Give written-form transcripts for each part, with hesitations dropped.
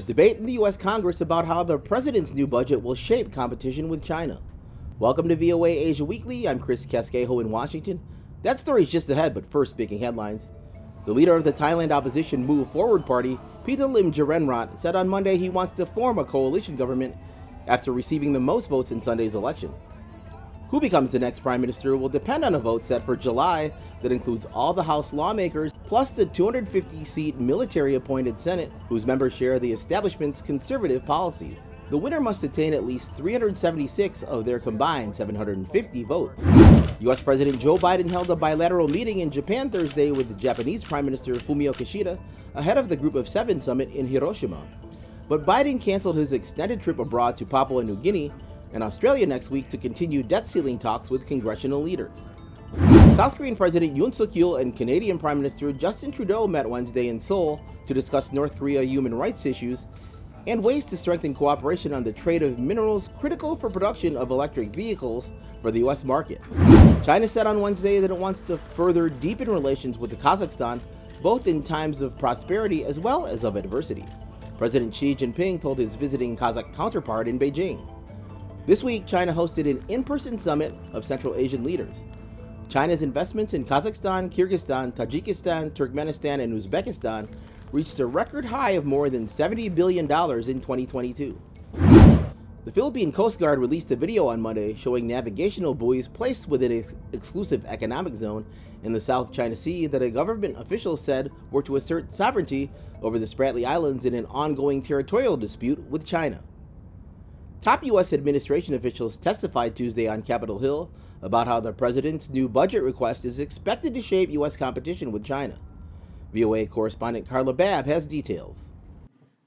debate in the U.S. Congress about how the president's new budget will shape competition with China. Welcome to VOA Asia Weekly. I'm Chris Casquejo in Washington. That story's just ahead, but first, speaking headlines. The leader of the Thailand opposition Move Forward Party, Pita Limjaroenrat, said on Monday he wants to form a coalition government after receiving the most votes in Sunday's election. Who becomes the next prime minister will depend on a vote set for July that includes all the House lawmakers, plus the 250-seat military-appointed Senate, whose members share the establishment's conservative policy. The winner must attain at least 376 of their combined 750 votes. U.S. President Joe Biden held a bilateral meeting in Japan Thursday with the Japanese Prime Minister Fumio Kishida ahead of the Group of Seven summit in Hiroshima. But Biden canceled his extended trip abroad to Papua New Guinea and Australia next week to continue debt ceiling talks with congressional leaders. South Korean President Yoon Suk-yeol and Canadian Prime Minister Justin Trudeau met Wednesday in Seoul to discuss North Korea human rights issues and ways to strengthen cooperation on the trade of minerals critical for production of electric vehicles for the U.S. market. China said on Wednesday that it wants to further deepen relations with Kazakhstan, both in times of prosperity as well as of adversity. President Xi Jinping told his visiting Kazakh counterpart in Beijing. This week, China hosted an in-person summit of Central Asian leaders. China's investments in Kazakhstan, Kyrgyzstan, Tajikistan, Turkmenistan, and Uzbekistan reached a record high of more than $70 billion in 2022. The Philippine Coast Guard released a video on Monday showing navigational buoys placed within an exclusive economic zone in the South China Sea that a government official said were to assert sovereignty over the Spratly Islands in an ongoing territorial dispute with China. Top U.S. administration officials testified Tuesday on Capitol Hill about how the president's new budget request is expected to shape U.S. competition with China. VOA correspondent Carla Babb has details.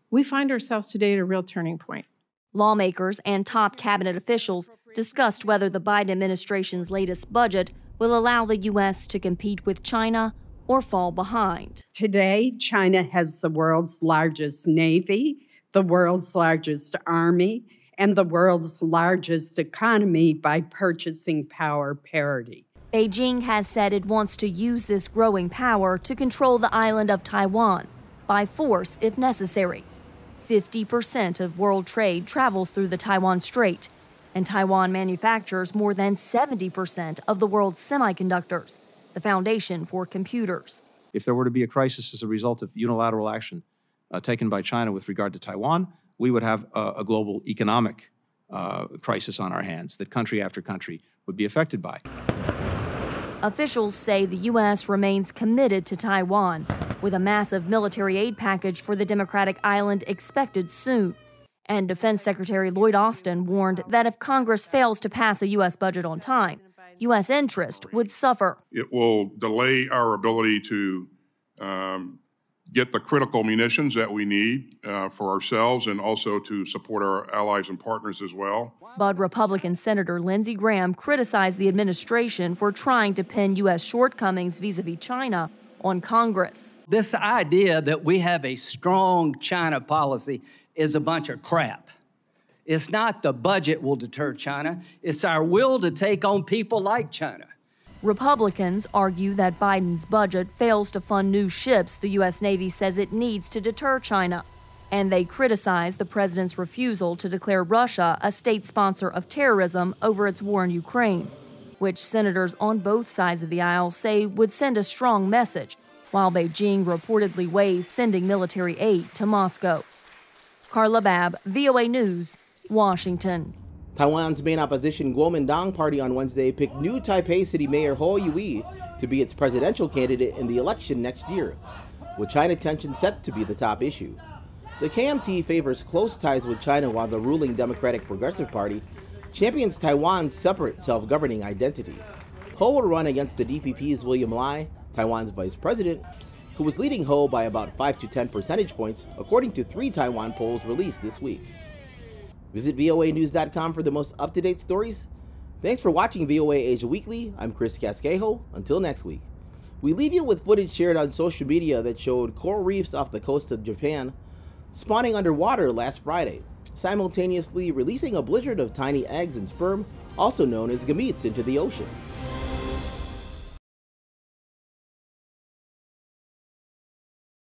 We find ourselves today at a real turning point. Lawmakers and top cabinet officials discussed whether the Biden administration's latest budget will allow the U.S. to compete with China or fall behind. Today, China has the world's largest navy, the world's largest army, and the world's largest economy by purchasing power parity. Beijing has said it wants to use this growing power to control the island of Taiwan by force if necessary. 50% of world trade travels through the Taiwan Strait, and Taiwan manufactures more than 70% of the world's semiconductors, the foundation for computers. If there were to be a crisis as a result of unilateral action taken by China with regard to Taiwan, we would have a global economic crisis on our hands that country after country would be affected by. Officials say the U.S. remains committed to Taiwan, with a massive military aid package for the democratic island expected soon. And Defense Secretary Lloyd Austin warned that if Congress fails to pass a U.S. budget on time, U.S. interest would suffer. It will delay our ability to get the critical munitions that we need for ourselves and also to support our allies and partners as well. But Republican Senator Lindsey Graham criticized the administration for trying to pin U.S. shortcomings vis-a-vis China on Congress. This idea that we have a strong China policy is a bunch of crap. It's not the budget will deter China, it's our will to take on people like China. Republicans argue that Biden's budget fails to fund new ships the U.S. Navy says it needs to deter China. And they criticize the president's refusal to declare Russia a state sponsor of terrorism over its war in Ukraine, which senators on both sides of the aisle say would send a strong message, while Beijing reportedly weighs sending military aid to Moscow. Carla Babb, VOA News, Washington. Taiwan's main opposition Kuomintang Party on Wednesday picked new Taipei City Mayor Ho Yui to be its presidential candidate in the election next year, with China tensions set to be the top issue. The KMT favors close ties with China while the ruling Democratic Progressive Party champions Taiwan's separate self-governing identity. Ho will run against the DPP's William Lai, Taiwan's vice president, who was leading Ho by about 5 to 10 percentage points, according to 3 Taiwan polls released this week. Visit voanews.com for the most up-to-date stories. Thanks for watching VOA Asia Weekly. I'm Chris Casquejo. Until next week. We leave you with footage shared on social media that showed coral reefs off the coast of Japan spawning underwater last Friday, simultaneously releasing a blizzard of tiny eggs and sperm, also known as gametes, into the ocean.